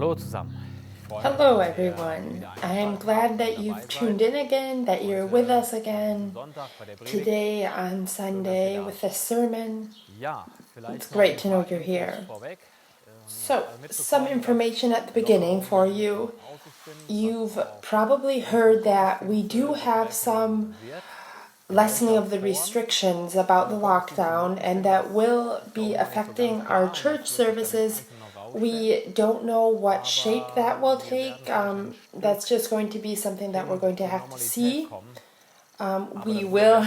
Hallo zusammen. Hello everyone. I'm glad that you've tuned in again, that you're with us again today on Sunday with the sermon. It's great to know you're here. So, some information at the beginning for you. You've probably heard that we do have some lessening of the restrictions about the lockdown, and that will be affecting our church services. We don't know what shape that will take. That's just going to be something that we're going to have to see. We will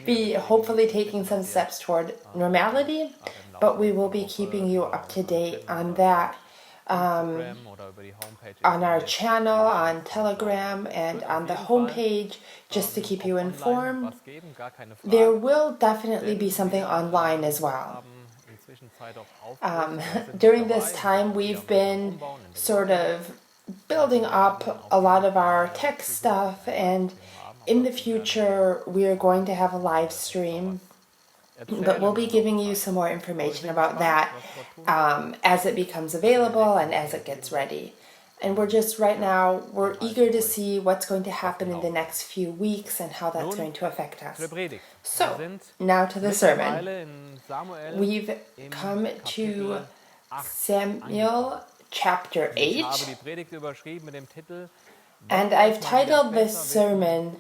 be hopefully taking some steps toward normality, but we will be keeping you up to date on that. On our channel, on Telegram, and on the homepage, just to keep you informed. There will definitely be something online as well. During this time, we've been sort of building up a lot of our tech stuff, and in the future, we are going to have a live stream. But we'll be giving you some more information about that as it becomes available and as it gets ready. And we're eager to see what's going to happen in the next few weeks and how that's going to affect us. So, now to the sermon. We've come to Samuel chapter 8. And I've titled this sermon,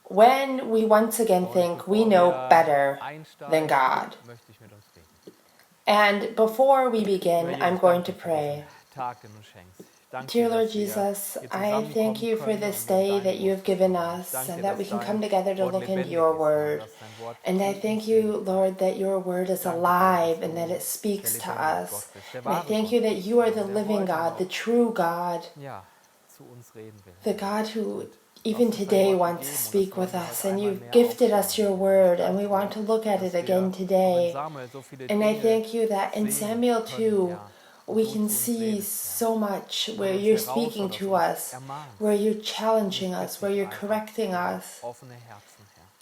When We Once Again Think We Know Better Than God. And before we begin, I'm going to pray. Dear Lord Jesus, I thank you for this day that you have given us and that we can come together to look into your word. And I thank you, Lord, that your word is alive and that it speaks to us. And I thank you that you are the living God, the true God, the God who even today wants to speak with us, and you've gifted us your word, and we want to look at it again today. And I thank you that in Samuel 2, we can see so much where you're speaking to us, where you're challenging us, where you're correcting us.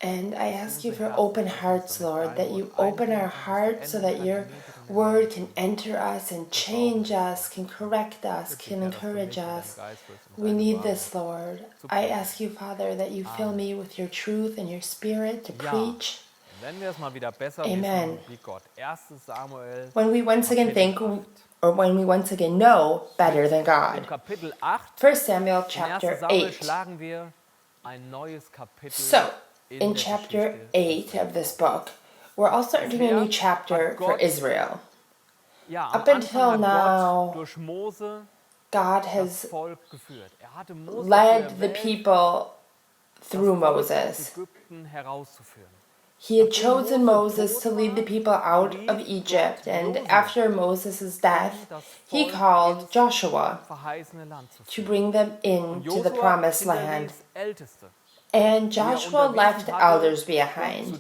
And I ask you for open hearts, Lord, that you open our hearts so that your word can enter us and change us, can correct us, can encourage us. We need this, Lord. I ask you, Father, that you fill me with your truth and your spirit to preach. Amen. When we once again think, or when we once again know better than God. 1 Samuel chapter 8. So, in chapter 8 of this book, we're also entering a new chapter for Israel. Up until now, God has led the people through Moses. He had chosen Moses to lead the people out of Egypt, and after Moses' death, he called Joshua to bring them into the promised land. And Joshua left elders behind,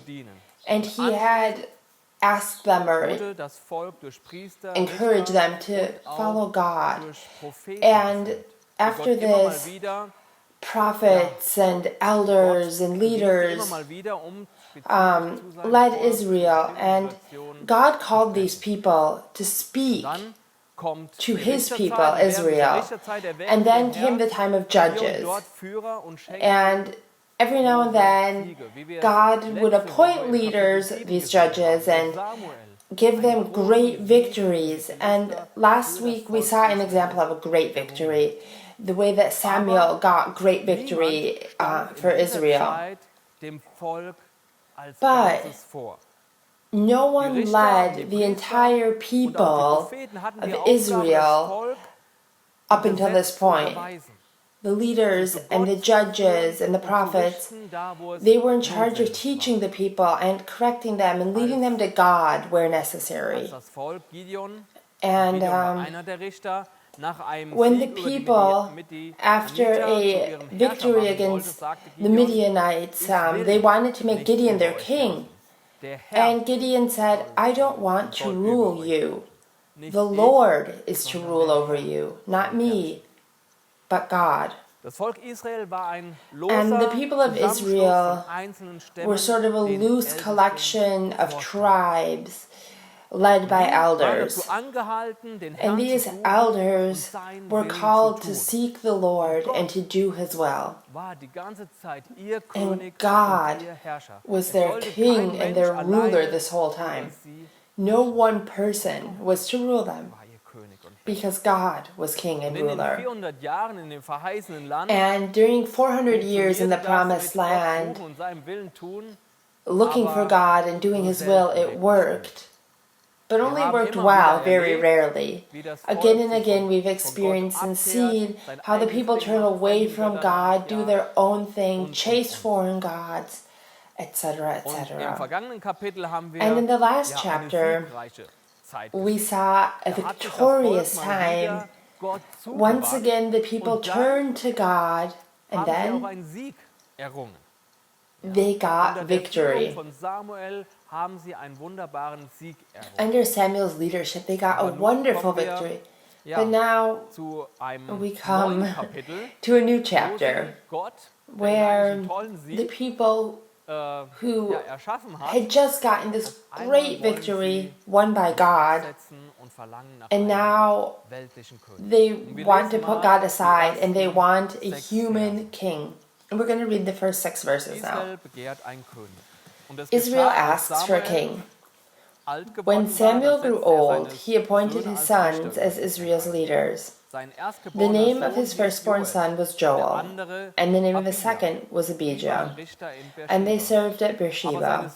and he had asked them or encouraged them to follow God. And after this, prophets and elders and leaders led Israel, and God called these people to speak to his people, Israel. And then came the time of Judges. And every now and then, God would appoint leaders, these judges, and give them great victories. And last week we saw an example of a great victory, the way that Samuel got great victory for Israel. But no one led the entire people of Israel up until this point. The leaders and the judges and the prophets, they were in charge of teaching the people and correcting them and leading them to God where necessary. And when the people, after a victory against the Midianites, they wanted to make Gideon their king. And Gideon said, I don't want to rule you. The Lord is to rule over you, not me, but God. And the people of Israel were sort of a loose collection of tribes, led by elders. And these elders were called to seek the Lord and to do His will. And God was their king and their ruler this whole time. No one person was to rule them, because God was king and ruler. And during 400 years in the Promised Land, looking for God and doing His will, it worked. But only worked well, very rarely. Again and again we've experienced and seen how the people turn away from God, do their own thing, chase foreign gods, etc., etc. And in the last chapter, we saw a victorious time. Once again, the people turned to God, and then they got victory. Under Samuel's leadership, they got a wonderful victory. But now we come to a new chapter where the people who had just gotten this great victory won by God, and now they want to put God aside and they want a human king. And we're going to read the first 6 verses now. Israel asks for a king. When Samuel grew old, he appointed his sons as Israel's leaders. The name of his firstborn son was Joel, and the name of his second was Abijah, and they served at Beersheba.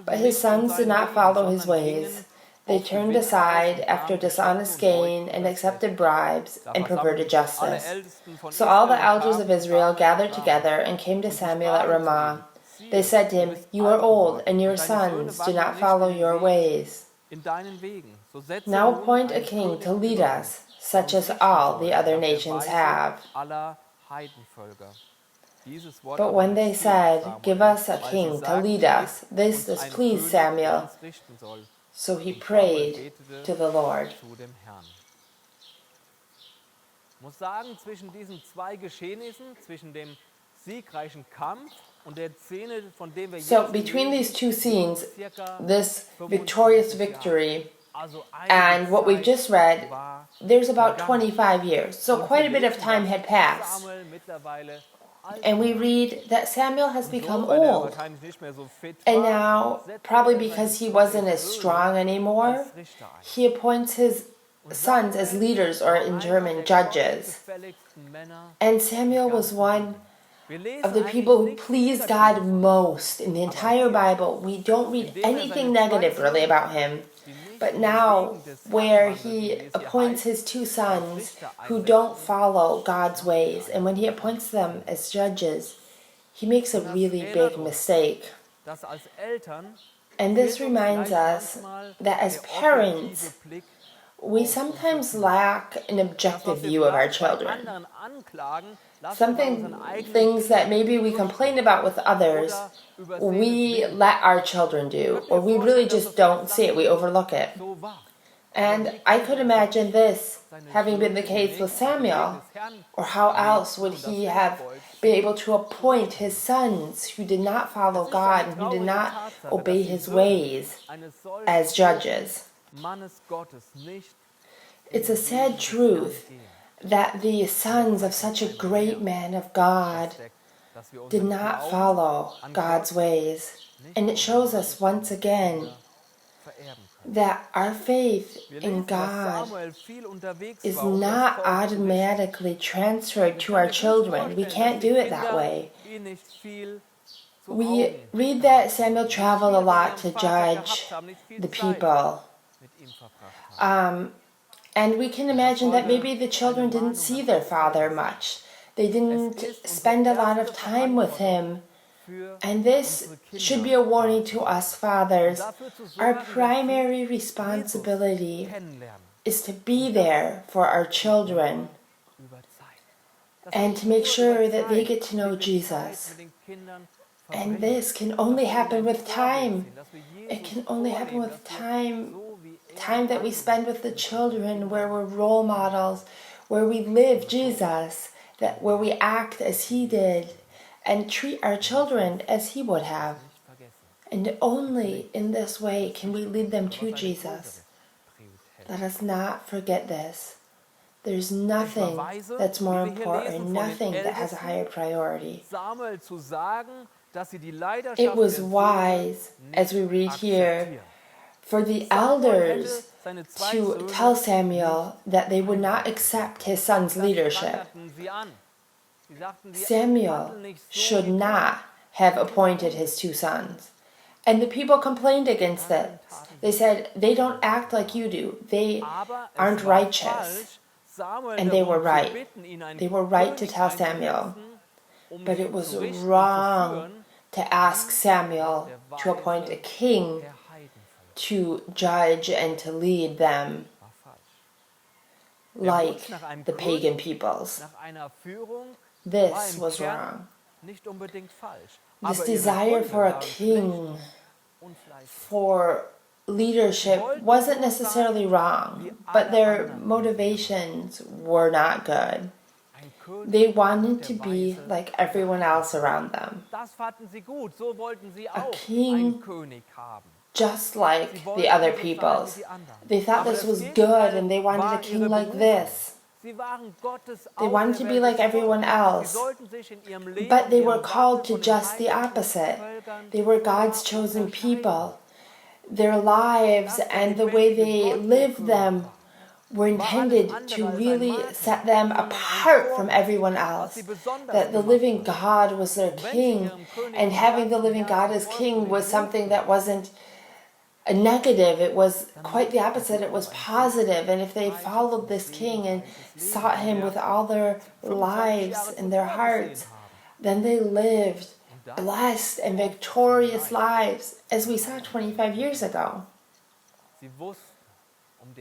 But his sons did not follow his ways. They turned aside after dishonest gain and accepted bribes and perverted justice. So all the elders of Israel gathered together and came to Samuel at Ramah. They said to him, "You are old, and your sons do not follow your ways. Now appoint a king to lead us, such as all the other nations have." But when they said, "Give us a king to lead us," this displeased Samuel. So he prayed to the Lord. So between these two scenes, this victorious victory and what we've just read, there's about 25 years. So quite a bit of time had passed. And we read that Samuel has become old. And now, probably because he wasn't as strong anymore, he appoints his sons as leaders, or in German, judges. And Samuel was one of the people who pleased God most in the entire Bible. We don't read anything negative really about him. But now, where he appoints his 2 sons who don't follow God's ways, and when he appoints them as judges, he makes a really big mistake. And this reminds us that as parents, we sometimes lack an objective view of our children. Things that maybe we complain about with others, we let our children do, or we really just don't see it, we overlook it. And I could imagine this having been the case with Samuel, or how else would he have been able to appoint his sons who did not follow God and who did not obey his ways as judges. It's a sad truth that the sons of such a great man of God did not follow God's ways. And it shows us once again that our faith in God is not automatically transferred to our children. We can't do it that way. We read that Samuel traveled a lot to judge the people. And we can imagine that maybe the children didn't see their father much. They didn't spend a lot of time with him. And this should be a warning to us fathers. Our primary responsibility is to be there for our children and to make sure that they get to know Jesus. And this can only happen with time. It can only happen with time that we spend with the children, where we're role models, where we live Jesus, where we act as he did, and treat our children as he would have. And only in this way can we lead them to Jesus. Let us not forget this. There's nothing that's more important, nothing that has a higher priority. It was wise, as we read here, for the elders to tell Samuel that they would not accept his son's leadership. Samuel should not have appointed his 2 sons. And the people complained against it. They said, they don't act like you do. They aren't righteous. And they were right. They were right to tell Samuel. But it was wrong to ask Samuel to appoint a king to judge and to lead them like the pagan peoples. This was wrong. This desire for a king, for leadership, wasn't necessarily wrong, but their motivations were not good. They wanted to be like everyone else around them. A king just like the other peoples. They thought this was good and they wanted a king like this. They wanted to be like everyone else, but they were called to just the opposite. They were God's chosen people. Their lives and the way they lived them were intended to really set them apart from everyone else. That the living God was their king, and having the living God as king was something that wasn't a negative. It was quite the opposite. It was positive. And if they followed this king and sought him with all their lives and their hearts, then they lived blessed and victorious lives, as we saw 25 years ago.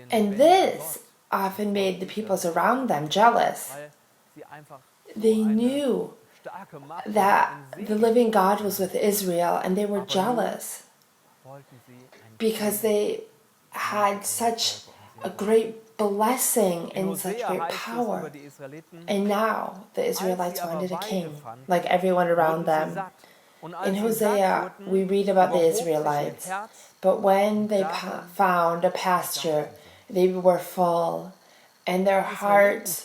And this often made the peoples around them jealous. They knew that the living God was with Israel, and they were jealous because they had such a great blessing and such great power. And now the Israelites wanted a king, like everyone around them. In Hosea, we read about the Israelites. But when they found a pasture, they were full, and their hearts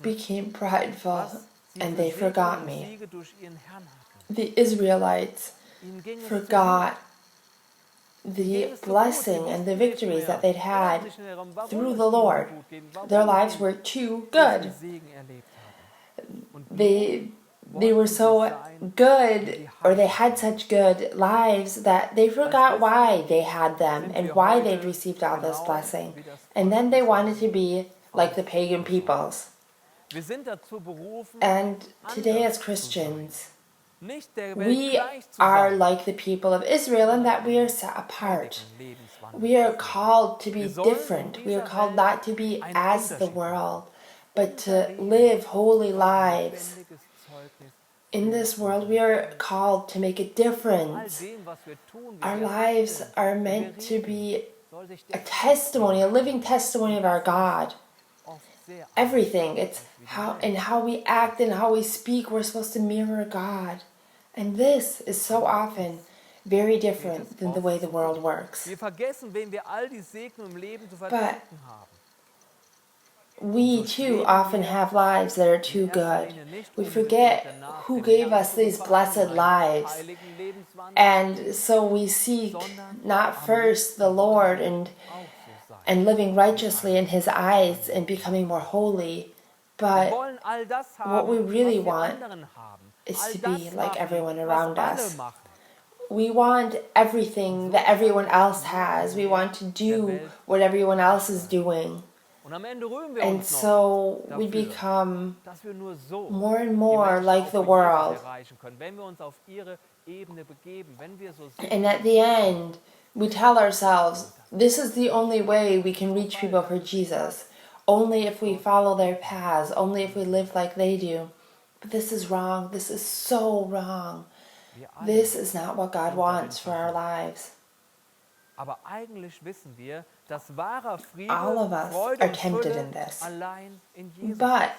became prideful, and they forgot me. The Israelites forgot the blessing and the victories that they'd had through the Lord. Their lives were too good. They were so good, or they had such good lives, that they forgot why they had them and why they'd received all this blessing. And then they wanted to be like the pagan peoples. And today as Christians, we are like the people of Israel in that we are set apart. We are called to be different. We are called not to be as the world, but to live holy lives. In this world, we are called to make a difference. Our lives are meant to be a testimony, a living testimony of our God. Everything, it's how we act and how we speak, we're supposed to mirror God. And this is so often very different than the way the world works. But we too often have lives that are too good. We forget who gave us these blessed lives. And so we seek not first the Lord and living righteously in His eyes and becoming more holy, but what we really want is to be like everyone around us. We want everything that everyone else has. We want to do what everyone else is doing. And so we become more and more like the world. And at the end, we tell ourselves, this is the only way we can reach people for Jesus. Only if we follow their paths, only if we live like they do. But this is wrong. This is so wrong. This is not what God wants for our lives. All of us are tempted in this. But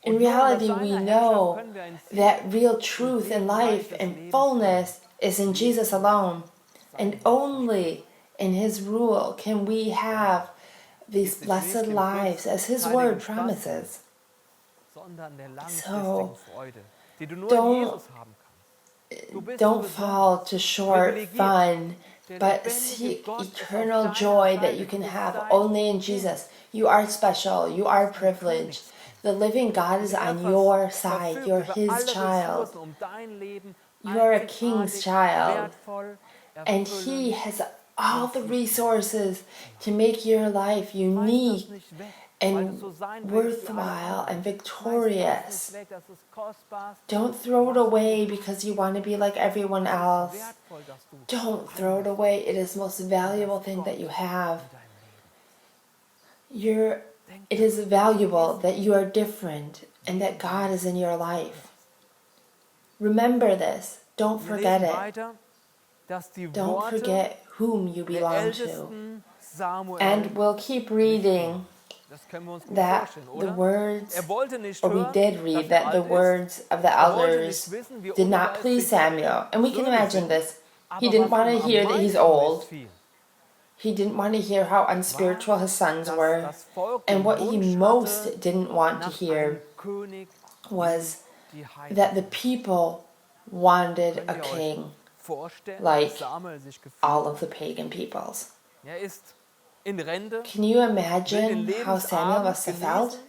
In reality, we know that real truth in life and fullness is in Jesus alone. And only in His rule can we have these blessed lives as His word promises. So don't fall to short fun, but seek eternal joy that you can have only in Jesus. You are special. You are privileged. The living God is on your side. You're His child. You're a king's child. And He has all the resources to make your life unique and worthwhile and victorious. Don't throw it away because you want to be like everyone else. Don't throw it away. It is the most valuable thing that you have. It is valuable that you are different and that God is in your life. Remember this. Don't forget it. Don't forget whom you belong to. And we'll keep reading that the words, or we did read that the words of the elders did not please Samuel. And we can imagine this. He didn't want to hear that he's old. He didn't want to hear how unspiritual his sons were. And what he most didn't want to hear was that the people wanted a king like all of the pagan peoples. Can you imagine how Samuel must have felt?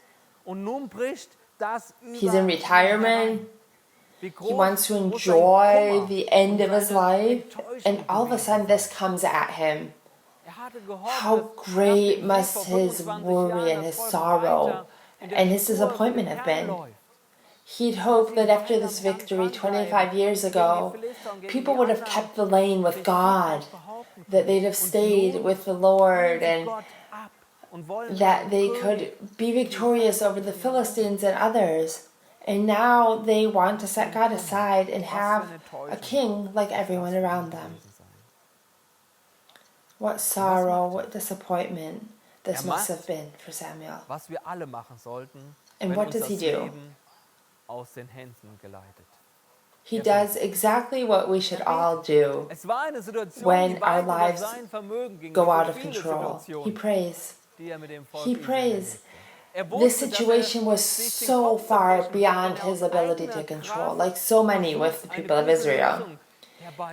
He's in retirement. He wants to enjoy the end of his life. And all of a sudden this comes at him. How great must his worry and his sorrow and his disappointment have been. He'd hoped that after this victory 25 years ago, people would have kept the lane with God, that they'd have stayed with the Lord, and that they could be victorious over the Philistines and others. And now they want to set God aside and have a king like everyone around them. What sorrow, what disappointment this must have been for Samuel. And what does he do? He does exactly what we should all do when our lives go out of control. He prays. He prays. This situation was so far beyond his ability to control, like so many with the people of Israel.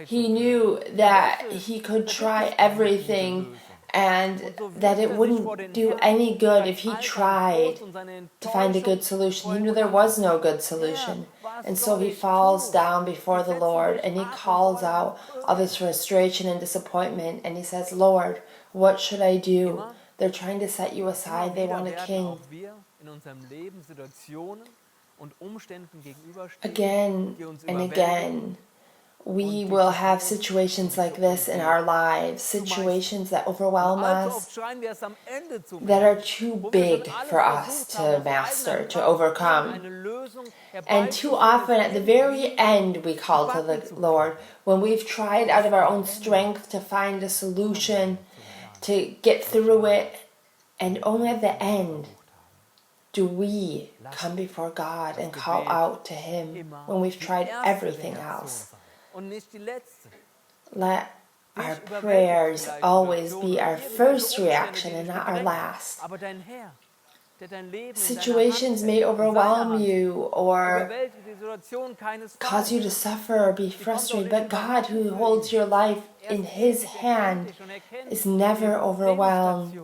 He knew that he could try everything and that it wouldn't do any good if he tried to find a good solution. He knew there was no good solution. And so he falls down before the Lord and he calls out of his frustration and disappointment and he says, Lord, what should I do? They're trying to set you aside. They want a king. Again and again, we will have situations like this in our lives, situations that overwhelm us, that are too big for us to master, to overcome. And too often at the very end we call to the Lord, when we've tried out of our own strength to find a solution, to get through it, and only at the end do we come before God and call out to Him when we've tried everything else. Let our prayers always be our first reaction and not our last. Situations may overwhelm you or cause you to suffer or be frustrated, but God, who holds your life in His hand, is never overwhelmed.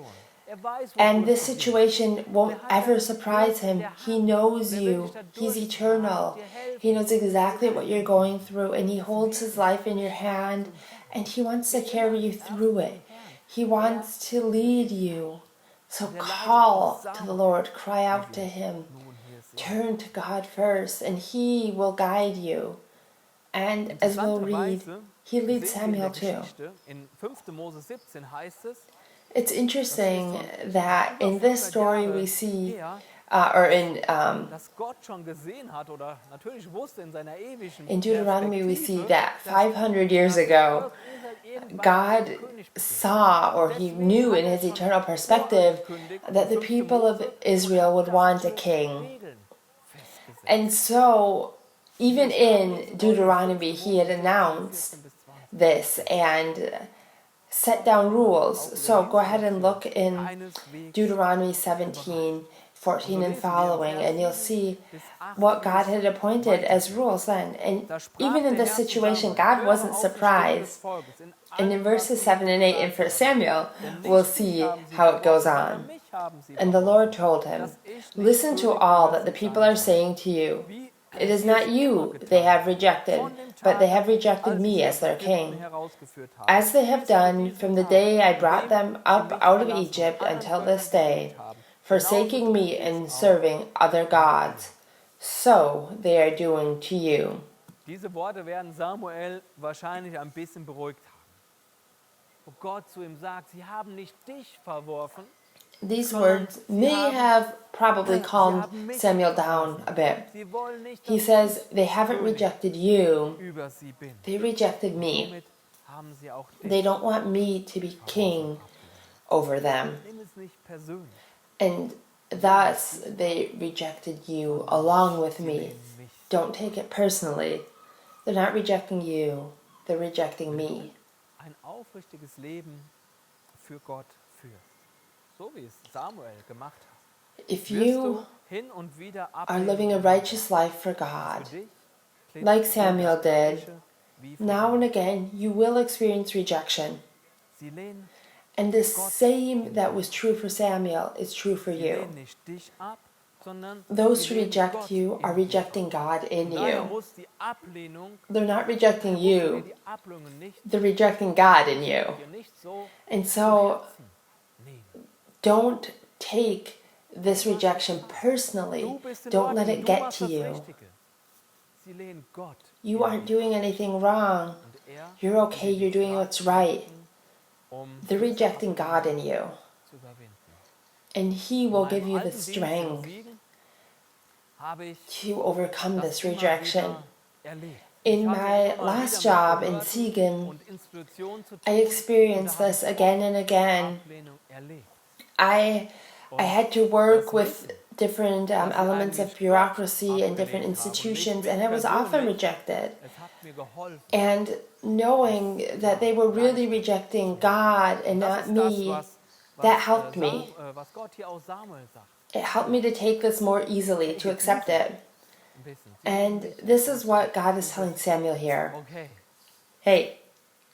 And this situation won't ever surprise Him. He knows you. He's eternal. He knows exactly what you're going through, and He holds His life in your hand, and He wants to carry you through it. He wants to lead you. So call to the Lord, cry out to Him, turn to God first, and He will guide you. And as we'll read, He leads Samuel too. It's interesting that in this story we see, in Deuteronomy we see that 500 years ago, God saw, or He knew in His eternal perspective, that the people of Israel would want a king. And so, even in Deuteronomy, he had announced this and set down rules. So go ahead and look in Deuteronomy 17:14 and following, and you'll see what God had appointed as rules then. And even in this situation, God wasn't surprised. And in verses 7 and 8 in 1 Samuel, we'll see how it goes on. And the Lord told him, "Listen to all that the people are saying to you. It is not you they have rejected, but they have rejected me as their king, as they have done from the day I brought them up out of Egypt until this day, forsaking me and serving other gods. So they are doing to you." Diese Worte werden Samuel wahrscheinlich ein bisschen beruhigt haben. Wo Gott zu ihm sagt, sie haben nicht dich verworfen. These words may have probably calmed Samuel down a bit. He says, they haven't rejected you, they rejected me. They don't want me to be king over them. And thus they rejected you along with me. Don't take it personally. They're not rejecting you, they're rejecting me. Ein aufrichtiges Leben für Gott führst. So wie es Samuel gemacht hat. If you are living a righteous life for God, like Samuel did, now and again you will experience rejection. And the same that was true for Samuel is true for you. Those who reject you are rejecting God in you. They're not rejecting you, they're rejecting God in you. And so, don't take this rejection personally. Don't let it get to you. You aren't doing anything wrong. You're okay, you're doing what's right. They're rejecting God in you. And He will give you the strength to overcome this rejection. In my last job in Siegen, I experienced this again and again. I had to work with different elements of bureaucracy and different institutions, and I was often rejected. And knowing that they were really rejecting God and not me, that helped me. It helped me to take this more easily, to accept it. And this is what God is telling Samuel here. Hey,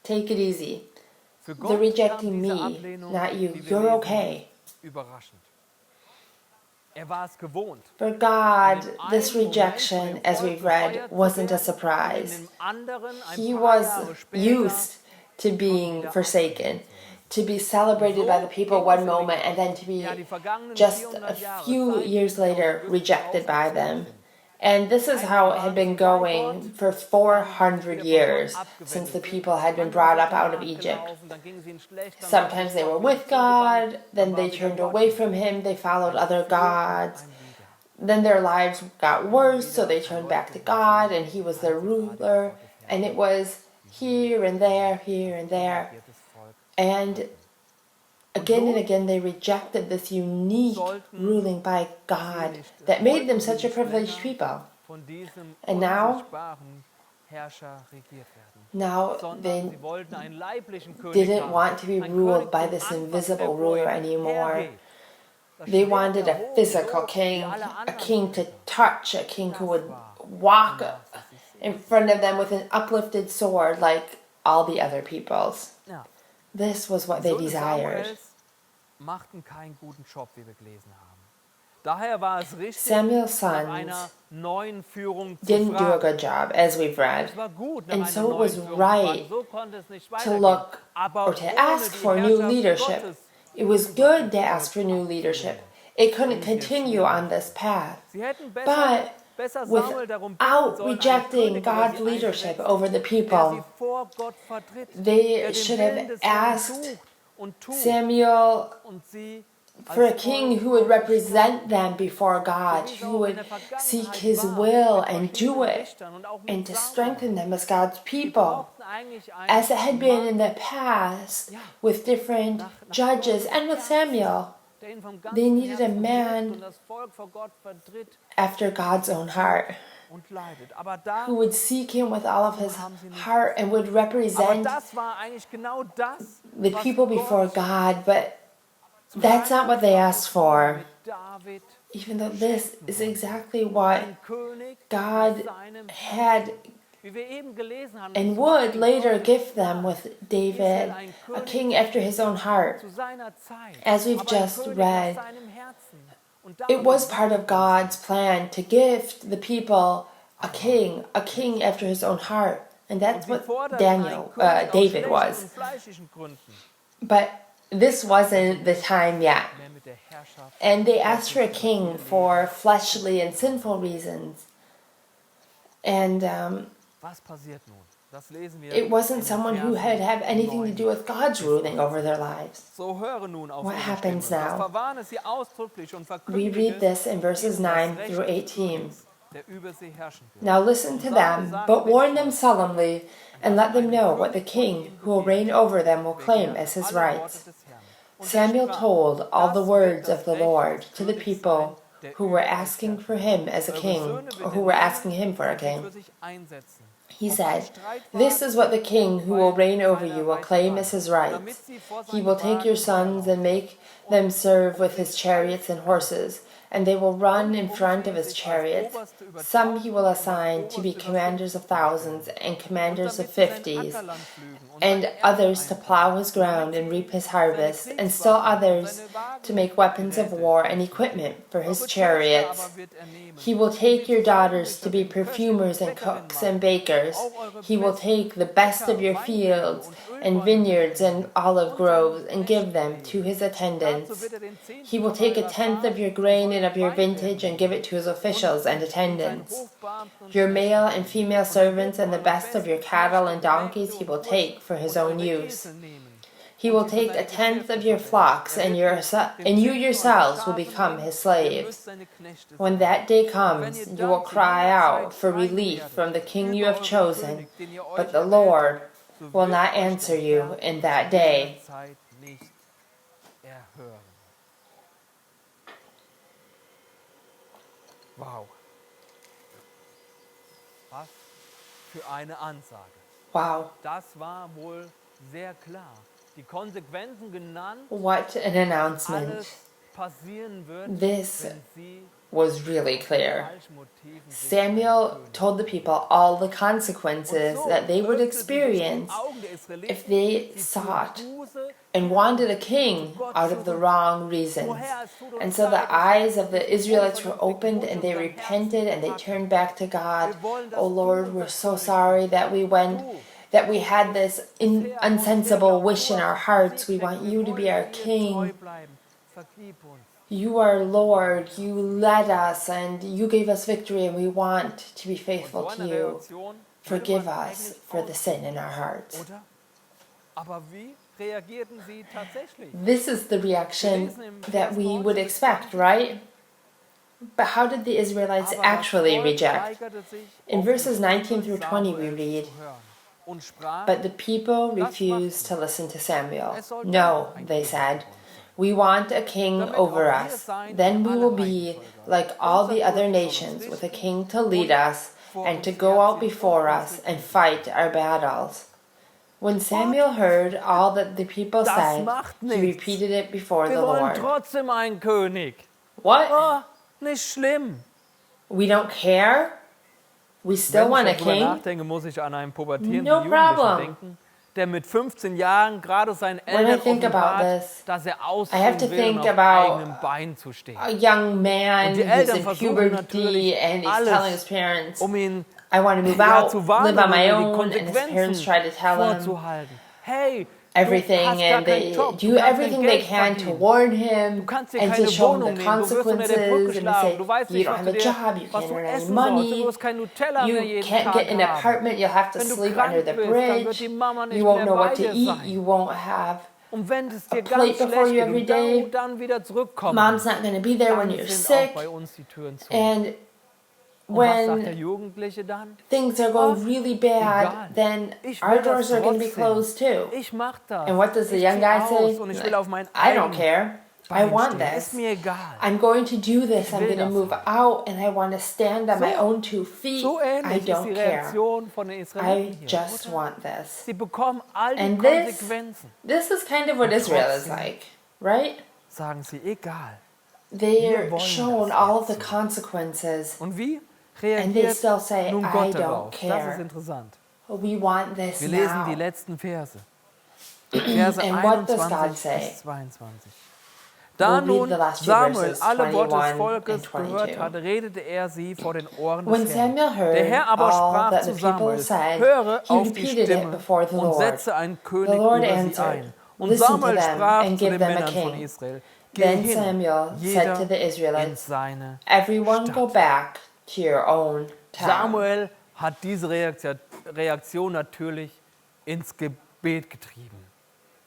take it easy. They're rejecting me, not you. You're okay. For God, this rejection, as we've read, wasn't a surprise. He was used to being forsaken, to be celebrated by the people one moment and then to be just a few years later rejected by them. And this is how it had been going for 400 years since the people had been brought up out of Egypt. Sometimes they were with God, then they turned away from Him, they followed other gods. Then their lives got worse, so they turned back to God, and He was their ruler. And it was here and there, here and there. And again they rejected this unique ruling by God that made them such a privileged people. And now they didn't want to be ruled by this invisible ruler anymore. They wanted a physical king, a king to touch, a king who would walk in front of them with an uplifted sword like all the other peoples. This was what they desired. Samuel's sons didn't do a good job, as we've read. And so it was right to look or to ask for new leadership. It was good to ask for new leadership. It couldn't continue on this path. But without rejecting God's leadership over the people, they should have asked Samuel for a king who would represent them before God, who would seek His will and do it, and to strengthen them as God's people, as it had been in the past with different judges and with Samuel. They needed a man after God's own heart, who would seek him with all of his heart and would represent the people before God, but that's not what they asked for. Even though this is exactly what God had and would later give them with David, a king after his own heart. As we've just read, it was part of God's plan to give the people a king after his own heart. And that's what David was. But this wasn't the time yet. And they asked for a king for fleshly and sinful reasons. And it wasn't someone who had anything to do with God's ruling over their lives. What happens now? We read this in verses 9 through 18. Now listen to them, but warn them solemnly, and let them know what the king who will reign over them will claim as his rights. Samuel told all the words of the Lord to the people who were asking for him as a king, or who were asking him for a king. He said, "This is what the king who will reign over you will claim as his rights. He will take your sons and make them serve with his chariots and horses, and they will run in front of his chariots. Some he will assign to be commanders of thousands and commanders of 50s, and others to plow his ground and reap his harvest, and still others to make weapons of war and equipment for his chariots. He will take your daughters to be perfumers and cooks and bakers. He will take the best of your fields and vineyards and olive groves and give them to his attendants. He will take a tenth of your grain and of your vintage and give it to his officials and attendants. Your male and female servants and the best of your cattle and donkeys he will take for his own use. He will take a tenth of your flocks, and you yourselves will become his slaves. When that day comes, you will cry out for relief from the king you have chosen, but the Lord will not answer you in that day." Wow. Was für eine Ansage. Wow. Das war wohl sehr klar. Die Konsequenzen genannt. What an announcement. This was really clear. Samuel told the people all the consequences that they would experience if they sought and wanted a king out of the wrong reasons. And so the eyes of the Israelites were opened and they repented and they turned back to God. "Oh Lord, we're so sorry that we had this unsensible wish in our hearts. We want you to be our king. You are Lord, you led us and you gave us victory and we want to be faithful to you. Forgive us for the sin in our hearts." This is the reaction that we would expect, right? But how did the Israelites actually reject? In verses 19 through 20 we read, "But the people refused to listen to Samuel. 'No,' they said, 'we want a king over us. Then we will be like all the other nations, with a king to lead us and to go out before us and fight our battles.' When Samuel heard all that the people said, he repeated it before the Lord." What? Nicht schlimm. We don't care? We still want a king? Nachdenke, muss ich an einen pubertierenden No Jugendlichen problem. denken, der mit 15 Jahren gerade seinen When I Eltern think about offenbart, this, dass er I have to ausführen will, think um auf about eigenen Beinen zu stehen. a young man Und die who's Eltern in versuchen puberty natürlich and he's alles, telling his parents, ihn "I want to move ja, out, zu warnen, live on my die own," and his parents try to tell him vorzuhalten. Hey, everything, and they do everything they can to warn him and to show him the consequences, and to say, "You don't have a job, you can't earn any money, you can't get an apartment, you'll have to sleep under the bridge, you won't know what to eat, you won't have a plate before you every day, mom's not going to be there when you're sick," and when things are going really bad, then our doors are going to be closed too. And what does the young guy say? "I don't care. I Beinen want stehen. Ist this. mir egal. I'm going to do this. I'm will going to das move haben. out and I want to stand on my own 2 feet. So I ähnlich ist die don't care. Reaktion von den I Israeliten hier. just Oder? want this. Sie bekommen all die And Konsequenzen. this is kind of what Und Israel is trotzdem like, right? Sagen sie, egal. They're wollen shown das all of the jetzt. consequences. Und wie And they reagiert still say, nun I Gott don't darauf? Das care. ist interessant. We want this Wir lesen die now. letzten Verse. Verse And what does God 21 say? bis 22. Da We'll read nun the last few Samuel verses, alle Worte des 21 Volkes and 22. gehört hatte, redete er sie vor den Ohren When des Herrn. Samuel heard Der Herr aber all sprach that zu the people Samuel, said, höre he auf die repeated it Stimme before the und Lord. setze einen The König Lord über sie answered, ein. Und listen to Samuel them sprach and zu give den them a Männern von king. Israel, geh Then hin, Samuel said jeder to the in Israelites, seine everyone Stadt. go back to your own town. Samuel hat diese Reaktion natürlich ins Gebet getrieben.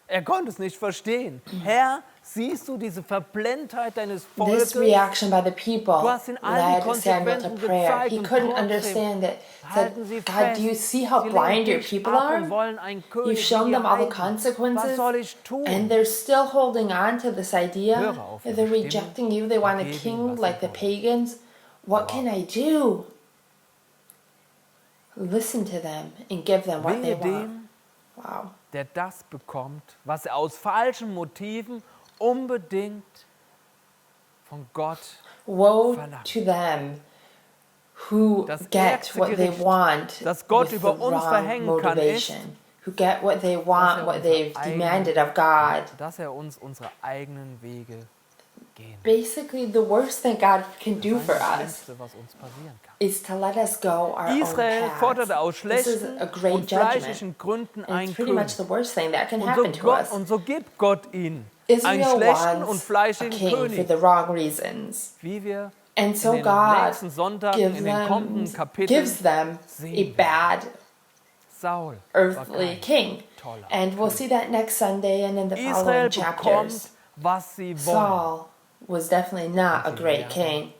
Er konnte es nicht verstehen. Herr, siehst du diese Verblendheit deines Volkes? This reaction by the people Du hast ihnen all die led Samuel to Konsequenzen prayer. gezeigt He und couldn't trotzdem understand it. halten sie Said, God, fest. do you see how Sie blind lehnen your dich people ab are? und wollen einen You've König shown wie them all the Heiden. Was consequences, soll ich tun? and they're still holding on to this idea. Höre auf They're ihre Stimme rejecting you. They want a und gebe king ihnen, was like sie the wollen. pagans. What Wow. can I do? Listen to them and give them what they Wehe want. dem, Wow. der das bekommt, was er aus falschen Motiven unbedingt von Gott Woe verlangt. to them who Das get ärgste what they Gericht, want das Gott with über the uns wrong verhängen kann, motivation. Who get what they want, what unsere they've demanded of God. dass er uns unsere eigenen Wege gehen. Basically, the worst thing God can do for Das us Schlimmste, was uns passieren kann. is to let us go our Israel own paths. forderte aus This is schlechten a great und judgment. fleischlichen Gründen And einen it's pretty much König. the worst thing that can happen to us. Und so gibt Gott ihnen einen Israel schlechten und wants a fleischigen king for König, the wrong reasons. wie wir And so in den God nächsten Sonntagen, gives in den kommenden them, Kapiteln gives them a sehen. bad Saul war earthly kein king. toller And we'll see that next Sunday and in the Israel following bekommt, chapters. was sie wollen, Saul was definitely not a great king.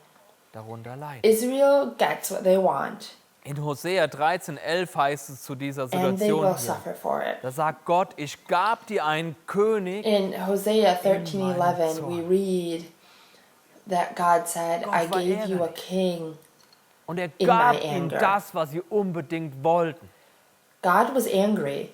darunter leiden. Israel gets what they want, In Hosea 13,11 heißt es zu dieser and they Situation will hier. suffer for it. Da sagt Gott, ich gab dir einen König. In Hosea 13:11, Zorn. we read that God said, Gott I war gave you a ärgerlich. king. Und er in gab my ihnen anger. das, was sie unbedingt wollten. God was angry,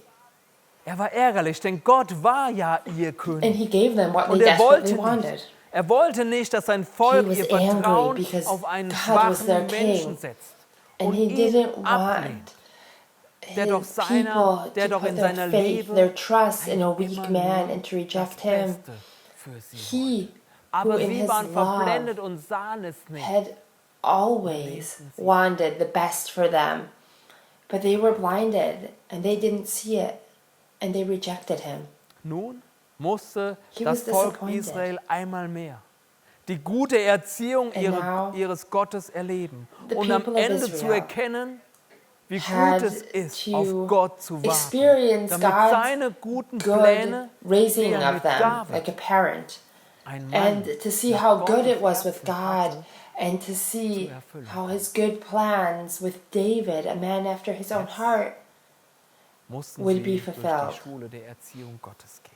Er war ärgerlich, denn Gott war ja ihr and König. he gave them what they Und er desperately wollte wanted. nicht, er wollte nicht, dass sein Volk He was ihr Vertrauen angry because auf einen God was their schwachen Menschen king. setzt And und he ihn didn't ablehnt. want Der doch his seiner, people der to doch put in their seiner faith, Liebe their trust in a eigentlich weak immer man nur and to das reject him. Beste für sie wollte. He, who Aber in sie his waren love verblendet und sahen es nicht. had always wanted the best for them, but they were blinded and they didn't see it and they rejected him. Nun musste He das was Volk disappointed. Israel einmal mehr die gute Erziehung And now ihres Gottes erleben the und am people of Ende zu Israel erkennen, wie gut had es ist, to auf Gott zu warten, experience damit God's seine guten good Pläne, raising die er of mit them David, like a parent, ein Mann, and to see nach how good Gottes it was with Herzen God, hatte, and to see zu erfüllen. how his good plans with David, a man after his own heart, mussten would sie be durch fulfilled. die Schule der Erziehung Gottes gehen.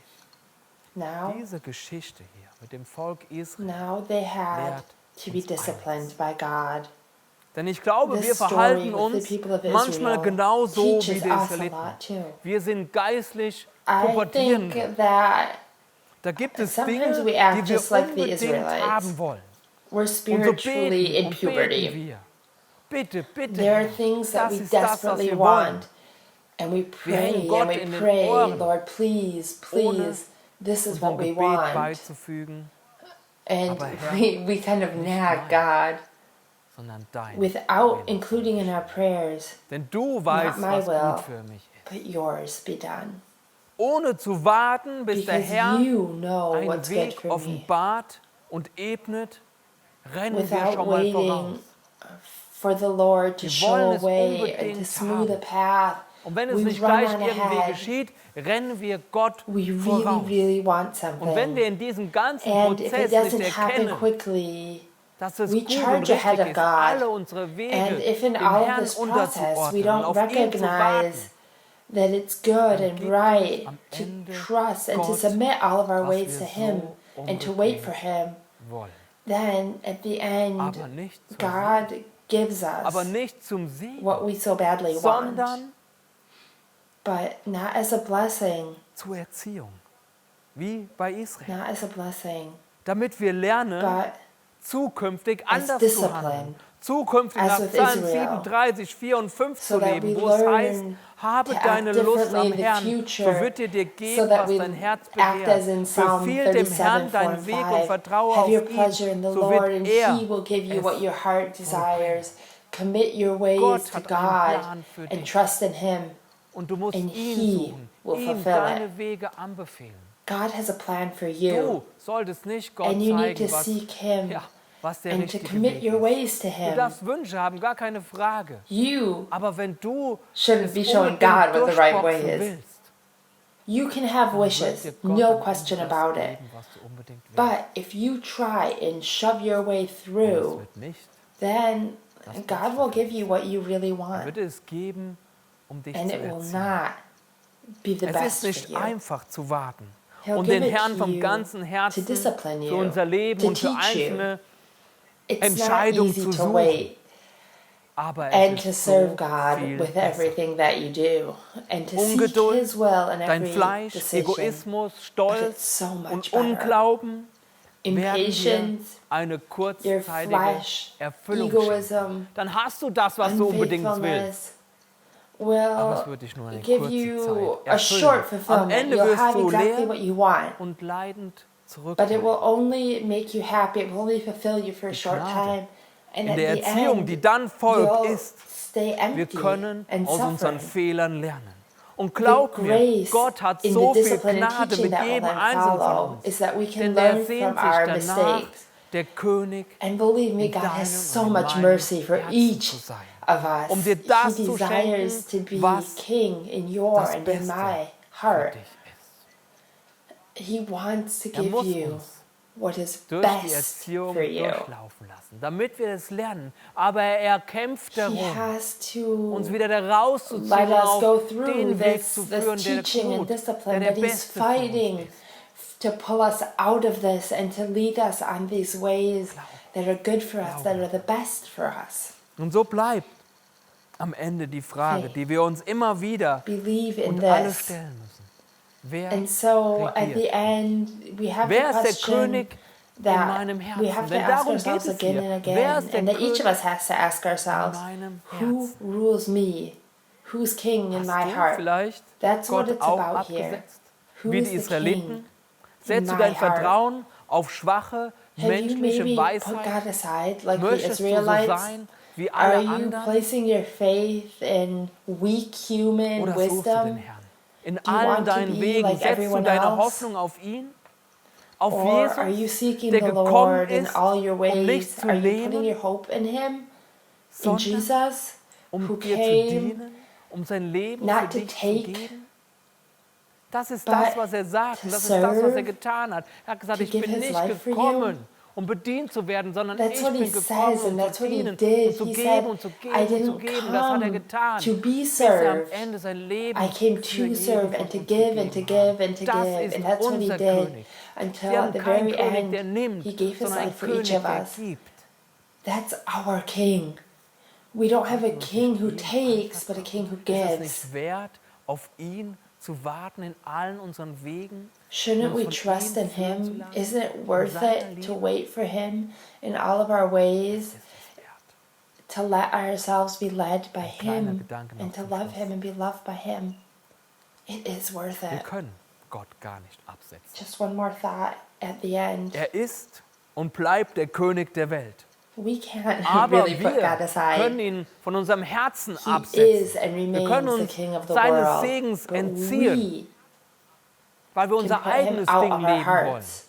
now Diese Geschichte hier mit dem Volk Israel, now they had lehrt to be uns disciplined by God. denn ich glaube, This wir story verhalten with uns the people of manchmal Israel genauso wie teaches die us a Israeliten. lot too. Wir sind geistlich I pubertierend. think that Da gibt es sometimes Dinge, we act die wir just like the unbedingt Israelites. haben wollen. we're Und so spiritually beten in und puberty. beten wir. Bitte, bitte, There are Herr, things that das we ist das, was desperately wir wollen. want, and we Wir hängen pray Gott and we in den pray, Ohren, Lord, please, ohne please, this is unserem what we Gebet want. beizufügen, And Aber Herr, we kind of nicht nag mein. God sondern dein. without Wille. including in our prayers, Denn du weißt, my was will. gut für mich ist. but yours be done. Ohne zu warten, bis der Because Herr you know einen what's good Weg for me. offenbart und ebnet, rennen wir Without schon mal voraus. waiting for the Lord to Wir show wollen a es way and to unbedingt smooth a haben. path. Und wenn es We nicht run gleich on irgendwie ahead. geschieht, rennen wir Gott We voraus. really want Und wenn something. wir in diesem ganzen And if Prozess it nicht doesn't happen erkennen, quickly, dass es we gut und charge ahead richtig of ist, God. alle unsere Wege And if in dem all of Herrn this process we unterzuordnen und don't auf ihn zu warten, recognize that it's good dann and gibt right uns am to Ende trust and to Gott, submit all of our was ways wir to Him, so and to wait for Him, wollen. then at the end, Aber nicht zum God gives aber us nicht zum Segen, what we so badly want, sondern but not as a blessing, zur Erziehung, wie bei Israel. not as a blessing, Damit wir lernen, but zukünftig as anders zu discipline, handeln. Zukünftig as nach with Psalm Israel, 37, 4 und 5 so zu that leben, we wo es heißt, learn habe to deine act Lust differently am in the Herrn, so future, wird er dir so geben, that was we dein Herz act as in begehrt. Psalm Befiehl dem 37, Herrn 4 deinen and Weg und 5. vertraue Have auf your ihn, pleasure in the so Lord, wird and er He will give you what es your heart vollbringen. desires. Commit your ways Gott to hat einen God Plan für and dich. trust in Him. Und du musst And ihn he suchen, will ihm fulfill deine Wege anbefehlen. God has a plan for you, Du solltest nicht Gott and you need to zeigen, seek Him was der and to richtige commit Weg your ist. ways to Du Him. darfst Wünsche haben, gar keine Frage. You Aber wenn du shouldn't es be showing unbedingt God what the right way durchboxen is. willst, You can have dann wird wishes, dir Gott no am question Ende about das it. geben, was du unbedingt willst. But if you try and shove your way Und es through, wird nicht, then das God will give you what you really want, wird es geben, dich and zu it will erziehen. not be the Es ist best nicht for you. einfach zu warten He'll und give den it Herrn to vom you ganzen to Herzen discipline für you, unser Leben to und für teach you. einzelne It's not Entscheidung easy zu to suchen. wait Aber and es to ist serve so God viel with besser. everything that you do, and to seek Ungeduld, His will in dein every Fleisch, decision. Egoismus, But Stolz it's so much und better. Unglauben werden dir Impatience, eine your kurzzeitige flesh, Erfüllung schenken. egoism, Dann hast du das, was du unbedingt willst. unfaithfulness Aber es will wird dich nur eine give kurze you Zeit a short erfüllen. Am fulfillment. Ende You'll wirst have du exactly what leer you want, und leidend but it will zurückkehren. only make you happy. It will only fulfill you for a short Gnade time. And in at der the Erziehung, end, die dann folgt, you'll ist, stay wir empty können and aus unseren suffering. Fehlern lernen. Und The glaub mir, grace Gott hat in so the viel discipline and Gnade teaching mit that will jedem then Einzelnen von follow uns. is that we can Denn der learn sehnt from sich our danach, mistakes. der König And believe me, in God deinem has so und in much meinem mercy for Herzen each zu sein, of us. um dir das He zu desires to schenken, be was king in your das and in Beste my für heart. dich ist. He wants to Er give muss you uns what is durch die best Erziehung for you. durchlaufen lassen, damit wir es lernen. Aber er kämpft He darum, has to uns wieder da rauszuziehen let und us auf go through den Weg this zu führen, der teaching and gut, der discipline, der but He's Beste für uns fighting ist. to pull us out of this and to lead us on these ways that are good for us, that are the best for us. Und so bleibt am Ende die Frage, die wir uns immer wieder Believe in und alle this. stellen müssen. Wer And so at the regiert? end, we have Wer the ist der question König in that meinem we Herzen? have to Denn ask darum geht ourselves es again hier. and Wer again, ist der and that each of König us has to ask ourselves, in meinem who Herzen? rules me? Who's king in my Hast du heart? vielleicht That's what Gott it's auch about here. abgesetzt? Who Wie is die the Israeliten? king? Setzt du my dein heart? Vertrauen auf schwache, Have you menschliche maybe put Weisheit? God aside like the Möchtest du so Israelites? sein wie Are alle you anderen? placing your faith in weak human Oder suchst du den wisdom? Herrn? In Do you allen want to deinen be Wegen like setzt du everyone deine else? Hoffnung auf ihn? Auf Or are you Jesus, seeking der the gekommen Lord in ist, all your um ways? nicht zu Are you putting leben, your hope in Him? In sondern Jesus, who um dir zu came dienen, um sein Leben für not to dich zu take, geben? Das ist but das, was er sagt, und to das ist das, was er serve, getan hat. Er hat gesagt, to ich give bin his nicht life for you. gekommen, um bedient zu werden, sondern That's ich what he bin gekommen, says, and um that's zu what he dienen did. und zu He geben said, und zu I geben und zu didn't geben. Das hat er come getan, to be bis er am served. Ende sein Leben I came für to jeden serve von and to uns give and to gegeben give hat. and to Das give. ist And that's what he unser did König. until Wir at haben the keinen very König, end, der nimmt, he gave his sondern einen life for each König, of der us. gibt. That's our king. We don't have a king who ihm takes, but a king who Ist es gives. nicht wert, auf ihn zu warten in allen unseren Wegen? Shouldn't uns we von trust ihm in führen zu him? lassen? Isn't it In worth seiner it to Liebe? wait for him in all of our ways? Es ist es wert. To let ourselves be led by kleiner him Gedanke noch and to zum love Schluss. him and be loved by him. It is worth Wir it. können Gott gar nicht absetzen. Just one more thought at the end. Er ist und bleibt der König der Welt. We can't Aber really put God wir aside. können ihn von unserem Herzen He absetzen. is and Wir können remains the uns King of the seines world. Segens But entziehen, we weil wir can unser put him eigenes out Ding of our leben wollen. hearts.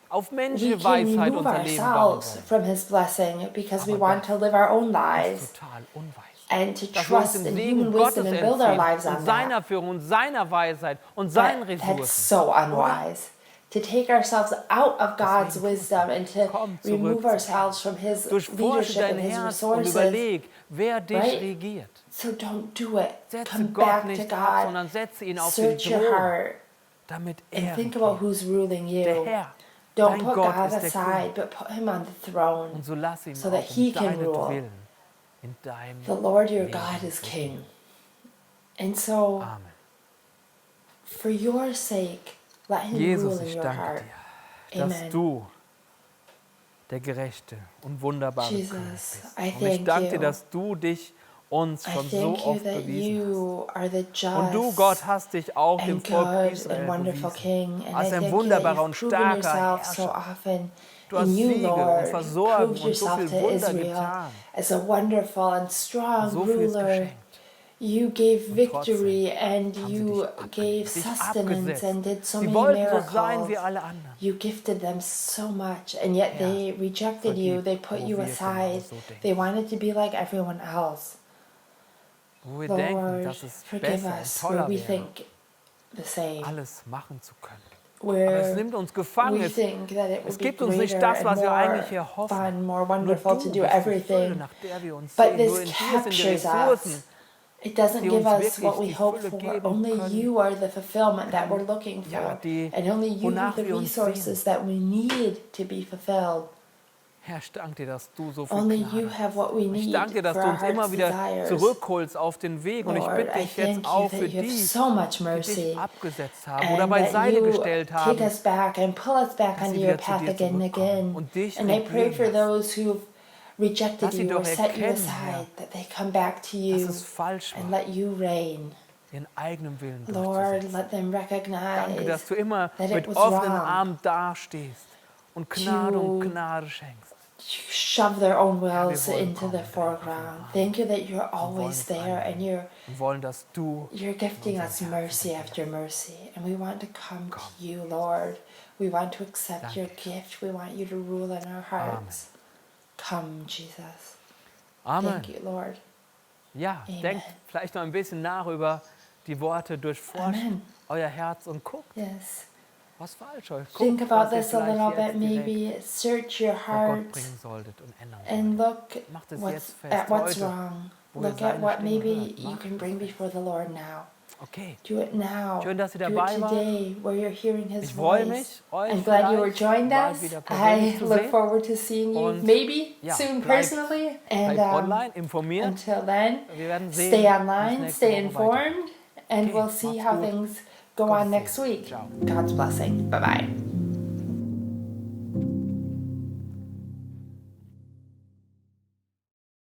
Auf We menschliche can Weisheit remove unser Leben bauen ourselves wollen. from his blessing because we Aber want to live our own Das lives ist total unweis. and to Dass wir uns trust dem in Segen human Gottes wisdom and build our lives entziehen on und that. seiner Führung und seiner Weisheit und seinen But that's Ressourcen. so unwise. To take ourselves out of God's wisdom and to Komm remove zurück. ourselves from His Durchforsche leadership dein and His Herz und resources. überleg, wer dich right? regiert. So don't do it. Setze Come Gott back to nicht ab, God. sondern setze ihn auf den Search your Thron, heart damit and er think about who's ruling der you. Herr Don't Dein put Gott God ist der aside, but put him on the throne Und so lass ihn so that auch he can deinetwillen rule. in deinem The Lord your Leben God is regieren. king. And so, Amen. for your sake, let him Jesus, rule in ich your danke heart. dir, dass Amen. du der gerechte und wunderbare König Jesus, bist. I Und ich thank danke dir, you. dass du dich uns I schon so thank you oft that bewiesen hast. you are the Und du, Gott, just hast dich auch dem and Volk good and Israel wonderful bewiesen. King. And I Als ein thank you that wunderbarer you've und proven starker yourself so Herrscher. often Du hast in you, Siege und Lord. Versorgen Proved und so yourself viel to Wunder Israel getan. as a wonderful and strong So vieles ruler. geschenkt. You gave Und victory trotzdem and haben sie you dich gave abgelehnt, dich sustenance abgesetzt. and did so Sie many wollten so sein miracles. wie alle anderen. You gifted them so much, and yet Herr, they rejected you. vergib, They put wo you wir aside. genauso denken. They wanted to be like everyone else. Wo wir denken, Lord, dass es forgive besser und us where toller we wäre, think the same. alles machen zu können. Where Aber es nimmt uns gefangen. we think that it would Es be gibt uns nicht greater das, and was wir more eigentlich erhoffen. fun, more Nur wonderful du to do bist die Fülle, everything. nach der wir uns But sehen. this Nur in dir sind die captures us. Ressourcen, It doesn't die give uns us what we wirklich die hope Fülle for. geben Only können. you are the fulfillment that we're looking for. Ja, die, And only you wonach have the wir uns resources that we need to be fulfilled. Herr, ich danke dir, dass du so viel Only Gnade you have what we hast. Ich need danke dir, dass for du our uns immer heart's wieder desires. zurückholst auf den Weg. Und ich Lord, bitte I dich jetzt thank you auch that für you have die, so much die mercy. dich abgesetzt haben oder And beiseite that you gestellt take haben, us back and pull us back dass onto sie your wieder zu path dir again and zurückkommen again. und dich And I pray regieren for lassen. those who've rejected Lass sie you or doch set you erkennen, Herr, aside, that they come back to dass you es falsch and war, let you reign. ihren eigenen Willen Lord, durchzusetzen. let them Danke, recognize dass du immer that it mit was offenen wrong Armen dastehst und Gnade to und Gnade schenkst. shove their own wills wollen into the kommen, foreground. Thank you that you're always there and Wir wollen, dass du you're gifting us Herzen mercy after mercy. And we want to come to you, Lord. We want to accept your gift. We want you to rule in our hearts. Come, Jesus. Amen. Thank you, Lord. Ja, Amen. denkt vielleicht noch ein bisschen nach über die Worte, durchforscht Amen. euer Herz und guckt, Yes. was falsch ist. Guckt, Think was about ihr this a little vielleicht bit. jetzt direkt Maybe search your vor heart Gott bringen solltet und ändern and solltet. look Macht es what's, jetzt fest, at what's heute, wrong. wo ihr Look at seine what Stimme maybe hört. you Macht can es bring fest. before the Lord now. Okay, Do it now. schön, dass ihr Do dabei it wart. today, where you're hearing His Ich freue voice. mich, euch I'm glad you were vielleicht joined bald us. wieder I persönlich zu look sehen. forward to seeing you Und maybe ja, soon bleibt personally. And online informiert. until then, Wir werden sehen, stay wie es online, nächste stay Woche weitergeht. informed, and Okay, we'll see macht's how gut. things go Gottes on next Segen. week. Ciao. God's blessing. Bye bye.